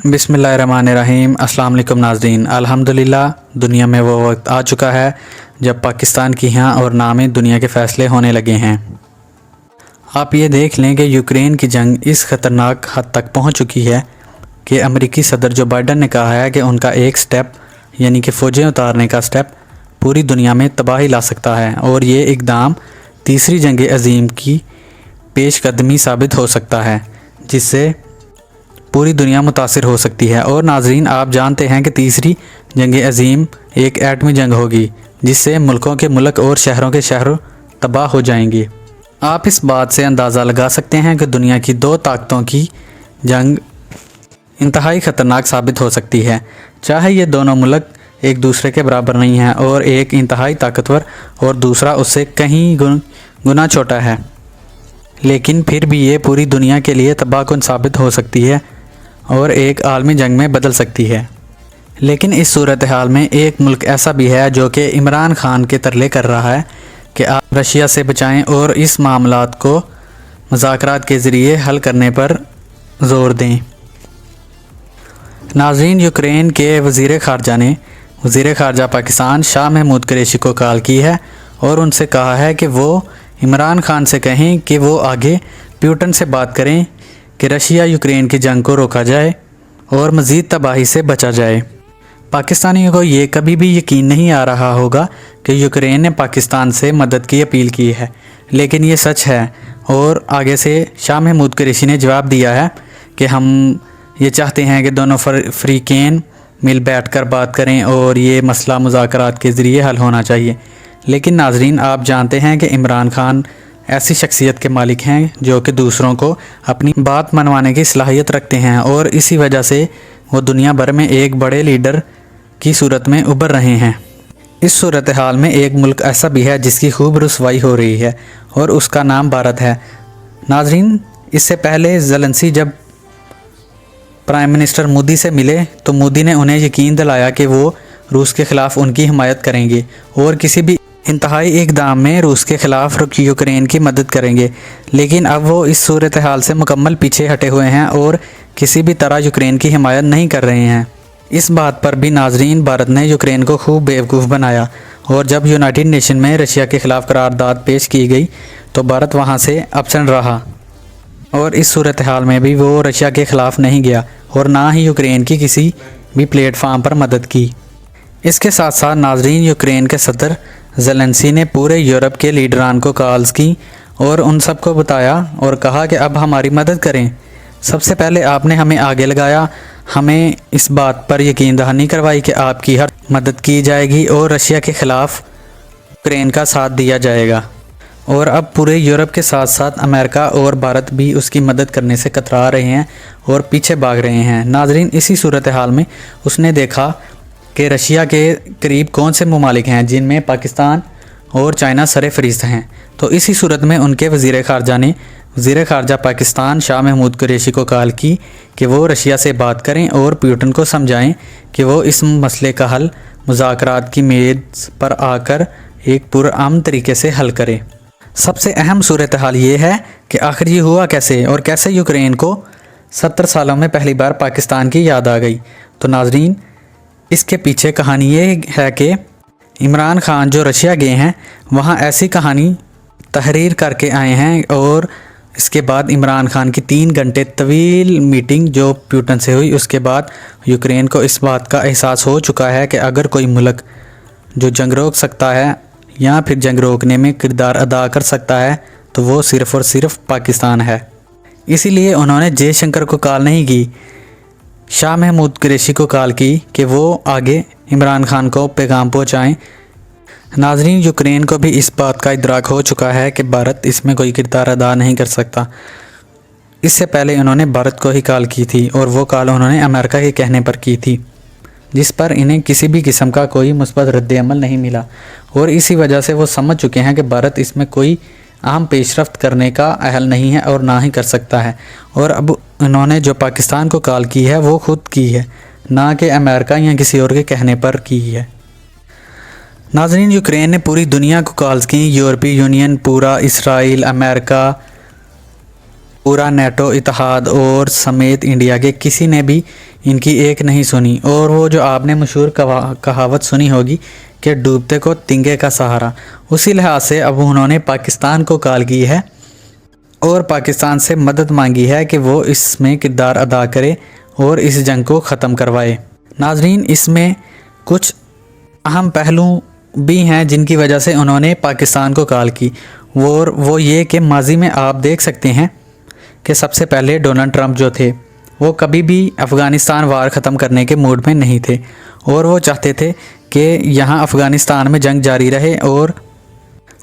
बिस्मिल्लाहिर्रहमानिर्रहीम। अस्सलाम वालेकुम नाज़रीन। अल्हम्दुलिल्लाह दुनिया में वो वक्त आ चुका है जब पाकिस्तान की यहाँ और ना में दुनिया के फ़ैसले होने लगे हैं। आप ये देख लें कि यूक्रेन की जंग इस ख़तरनाक हद तक पहुँच चुकी है कि अमेरिकी सदर जो बाइडन ने कहा है कि उनका एक स्टेप यानी कि फ़ौजें उतारने का स्टेप पूरी दुनिया में तबाही ला सकता है और ये इक़दाम तीसरी जंग अज़ीम की पेशकदमी साबित हो सकता है जिससे पूरी दुनिया मुतासिर हो सकती है। और नाज़रीन, आप जानते हैं कि तीसरी जंग अज़ीम एक एटमी जंग होगी जिससे मुल्कों के मुल्क और शहरों के शहर तबाह हो जाएंगे। आप इस बात से अंदाज़ा लगा सकते हैं कि दुनिया की दो ताकतों की जंग इंतहाई ख़तरनाक साबित हो सकती है। चाहे ये दोनों मुल्क एक दूसरे के बराबर नहीं हैं और एक इंतहाई ताकतवर और दूसरा उससे कहीं गुना छोटा है, लेकिन फिर भी ये पूरी दुनिया के लिए तबाहकुन साबित हो सकती है और एक आलमी जंग में बदल सकती है। लेकिन इस सूरत हाल में एक मुल्क ऐसा भी है जो कि इमरान खान के तरले कर रहा है कि आप रशिया से बचाएं और इस मामलात को मुज़ाकरात के ज़रिए हल करने पर ज़ोर दें। नाज़रीन, यूक्रेन के वज़ीर ख़ारजा ने वज़ीर ख़ारजा पाकिस्तान शाह महमूद कुरैशी को कॉल की है और उनसे कहा है कि वो इमरान खान से कहें कि वो आगे पुतिन से बात करें कि रशिया यूक्रेन की जंग को रोका जाए और मज़ीद तबाही से बचा जाए। पाकिस्तानियों को ये कभी भी यकीन नहीं आ रहा होगा कि यूक्रेन ने पाकिस्तान से मदद की अपील की है, लेकिन ये सच है। और आगे से शाह महमूद कुरैशी ने जवाब दिया है कि हम ये चाहते हैं कि दोनों फ़रीक़ैन मिल बैठ कर बात करें और ये मसला मुज़ाकरात के ज़रिए हल होना चाहिए। लेकिन नाज़रीन, आप जानते हैं कि इमरान खान ऐसी शख्सियत के मालिक हैं जो कि दूसरों को अपनी बात मनवाने की सलाहियत रखते हैं और इसी वजह से वो दुनिया भर में एक बड़े लीडर की सूरत में उभर रहे हैं। इस सूरत हाल में एक मुल्क ऐसा भी है जिसकी खूब रुसवाई हो रही है और उसका नाम भारत है। नाज़रीन, इससे पहले ज़ेलेंस्की जब प्राइम मिनिस्टर मोदी से मिले तो मोदी ने उन्हें यकीन दिलाया कि वो रूस के ख़िलाफ़ उनकी हिमायत करेंगे और किसी भी इंतहाई इक़दाम में रूस के ख़िलाफ़ यूक्रेन की मदद करेंगे। लेकिन अब वो इस सूरत हाल से मुकम्मल पीछे हटे हुए हैं और किसी भी तरह यूक्रेन की हिमायत नहीं कर रहे हैं। इस बात पर भी नाज़रीन, भारत ने यूक्रेन को खूब बेवकूफ़ बनाया और जब यूनाइटेड नेशन में रशिया के ख़िलाफ़ करारदाद पेश की गई तो भारत वहाँ से एब्सेंट रहा और इस सूरत हाल में भी वो रशिया के ख़िलाफ़ नहीं गया और ना ही यूक्रेन की किसी भी प्लेटफार्म पर मदद की। इसके साथ साथ नाज़रीन, यूक्रेन के सदर ज़ेलेंस्की ने पूरे यूरोप के लीडरान को कॉल्स की और उन सब को बताया और कहा कि अब हमारी मदद करें। सबसे पहले आपने हमें आगे लगाया, हमें इस बात पर यकीन दहानी करवाई कि आपकी हर मदद की जाएगी और रशिया के ख़िलाफ़ यूक्रेन का साथ दिया जाएगा। और अब पूरे यूरोप के साथ साथ अमेरिका और भारत भी उसकी मदद करने से कतरा रहे हैं और पीछे भाग रहे हैं। नाज़रीन, इसी सूरत हाल में उसने देखा कि रशिया के करीब कौन से ममालिक हैं जिनमें पाकिस्तान और चाइना सरे फहरिस्त हैं। तो इसी सूरत में उनके वज़ीर ख़ारजा ने वज़ीर ख़ारजा पाकिस्तान शाह महमूद कुरैशी को कॉल की कि वो रशिया से बात करें और पुतिन को समझाएं कि वो इस मसले का हल मुज़ाकरात की मेज़ पर आकर एक पुरअमन तरीके से हल करे। सबसे अहम सूरत हाल ये है कि आखिर ये हुआ कैसे और कैसे यूक्रेन को 70 सालों में पहली बार पाकिस्तान की याद आ गई। तो नाज़रीन, इसके पीछे कहानी ये है कि इमरान खान जो रशिया गए हैं वहाँ ऐसी कहानी तहरीर करके आए हैं और इसके बाद इमरान खान की 3 घंटे तवील मीटिंग जो पुतिन से हुई, उसके बाद यूक्रेन को इस बात का एहसास हो चुका है कि अगर कोई मुल्क जो जंग रोक सकता है या फिर जंग रोकने में किरदार अदा कर सकता है तो वो सिर्फ़ और सिर्फ पाकिस्तान है। इसीलिए उन्होंने जयशंकर को कॉल नहीं की, शाह महमूद कुरैशी को कॉल की कि वो आगे इमरान खान को पैगाम पहुँचाएँ। नाज़रीन, यूक्रेन को भी इस बात का इदराक हो चुका है कि भारत इसमें कोई किरदार अदा नहीं कर सकता। इससे पहले उन्होंने भारत को ही कॉल की थी और वो कॉल उन्होंने अमेरिका के कहने पर की थी, जिस पर इन्हें किसी भी किस्म का कोई मुस्बत रद्द-ए-अमल नहीं मिला और इसी वजह से वो समझ चुके हैं कि भारत इसमें कोई अहम पेशरफ्त करने का अहल नहीं है और ना ही कर सकता है। और अब उन्होंने जो पाकिस्तान को कॉल की है वो खुद की है, ना कि अमेरिका या किसी और के कहने पर की है। नाज़रीन, यूक्रेन ने पूरी दुनिया को कॉल्स की, यूरोपीय यूनियन, पूरा इसराइल, अमेरिका, पूरा नेटो इत्तेहाद और समेत इंडिया के किसी ने भी इनकी एक नहीं सुनी। और वो जो आपने मशहूर कहावत सुनी होगी कि डूबते को तिंगे का सहारा, उसी लिहाज से अब उन्होंने पाकिस्तान को कॉल की है और पाकिस्तान से मदद मांगी है कि वो इसमें किरदार अदा करे और इस जंग को ख़त्म करवाए। नाजरीन, इसमें कुछ अहम पहलू भी हैं जिनकी वजह से उन्होंने पाकिस्तान को कॉल की, और वो ये कि माजी में आप देख सकते हैं कि सबसे पहले डोनाल्ड ट्रंप जो थे वो कभी भी अफ़गानिस्तान वार ख़त्म करने के मूड में नहीं थे और वो चाहते थे कि यहाँ अफ़गानिस्तान में जंग जारी रहे और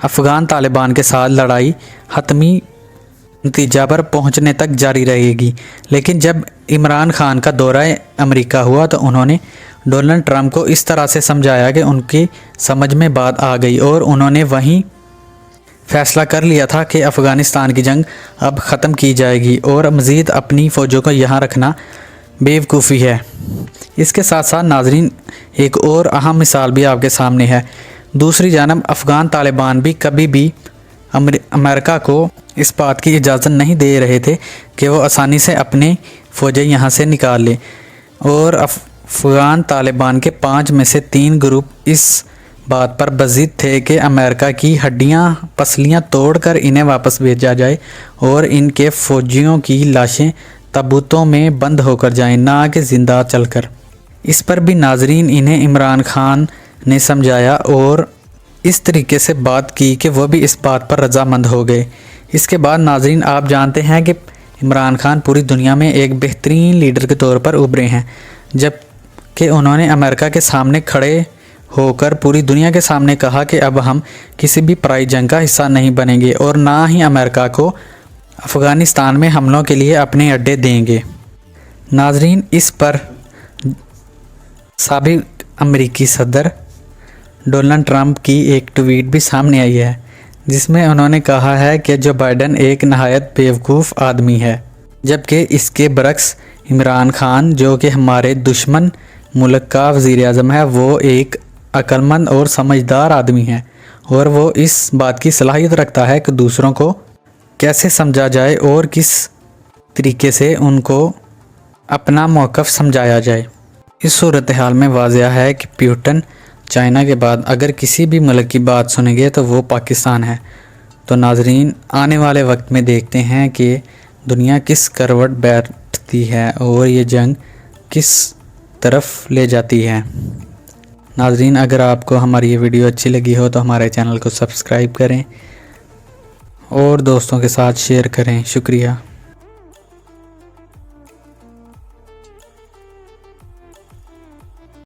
अफ़गान तालिबान के साथ लड़ाई हतमी नतीजा पर पहुँचने तक जारी रहेगी। लेकिन जब इमरान खान का दौरा अमेरिका हुआ तो उन्होंने डोनाल्ड ट्रंप को इस तरह से समझाया कि उनकी समझ में बात आ गई और उन्होंने वहीं फैसला कर लिया था कि अफ़गानिस्तान की जंग अब ख़त्म की जाएगी और मज़ीद अपनी फ़ौजों को यहाँ रखना बेवकूफ़ी है। इसके साथ साथ नाजरीन, एक और अहम मिसाल भी आपके सामने है। दूसरी जानब अफ़गान तालिबान भी कभी भी अमेरिका को इस बात की इजाज़त नहीं दे रहे थे कि वो आसानी से अपने फ़ौजें यहाँ से निकाल लें, और अफ़गान तालिबान के 5 में से 3 ग्रुप इस बात पर बज़िद थे कि अमेरिका की हड्डियाँ पसलियाँ तोड़कर इन्हें वापस भेजा जाए और इनके फ़ौजियों की लाशें ताबूतों में बंद होकर जाएं, ना कि ज़िंदा चलकर। इस पर भी नाजरीन इन्हें इमरान खान ने समझाया और इस तरीके से बात की कि वो भी इस बात पर रज़ामंद हो गए। इसके बाद नाजरीन, आप जानते हैं कि इमरान खान पूरी दुनिया में एक बेहतरीन लीडर के तौर पर उभरे हैं, जबकि उन्होंने अमेरिका के सामने खड़े होकर पूरी दुनिया के सामने कहा कि अब हम किसी भी पराई जंग का हिस्सा नहीं बनेंगे और ना ही अमेरिका को अफ़गानिस्तान में हमलों के लिए अपने अड्डे देंगे। नाजरीन, इस पर साबिक़ अमेरिकी सदर डोनाल्ड ट्रंप की एक ट्वीट भी सामने आई है जिसमें उन्होंने कहा है कि जो बाइडन एक नहायत बेवकूफ़ आदमी है, जबकि इसके बरक्स इमरान खान जो कि हमारे दुश्मन मुल्क का वज़ीर आज़म है, वो एक अक्लमंद और समझदार आदमी है और वो इस बात की सलाहियत रखता है कि दूसरों को कैसे समझा जाए और किस तरीके से उनको अपना मौक़िफ़ समझाया जाए। इस सूरत हाल में वाज़िह है कि पुतिन चाइना के बाद अगर किसी भी मुल्क की बात सुनेंगे तो वो पाकिस्तान है। तो नाजरीन, आने वाले वक्त में देखते हैं कि दुनिया किस करवट बैठती है और ये जंग किस तरफ ले जाती है। नाजरीन, अगर आपको हमारी ये वीडियो अच्छी लगी हो तो हमारे चैनल को सब्सक्राइब करें और दोस्तों के साथ शेयर करें। शुक्रिया।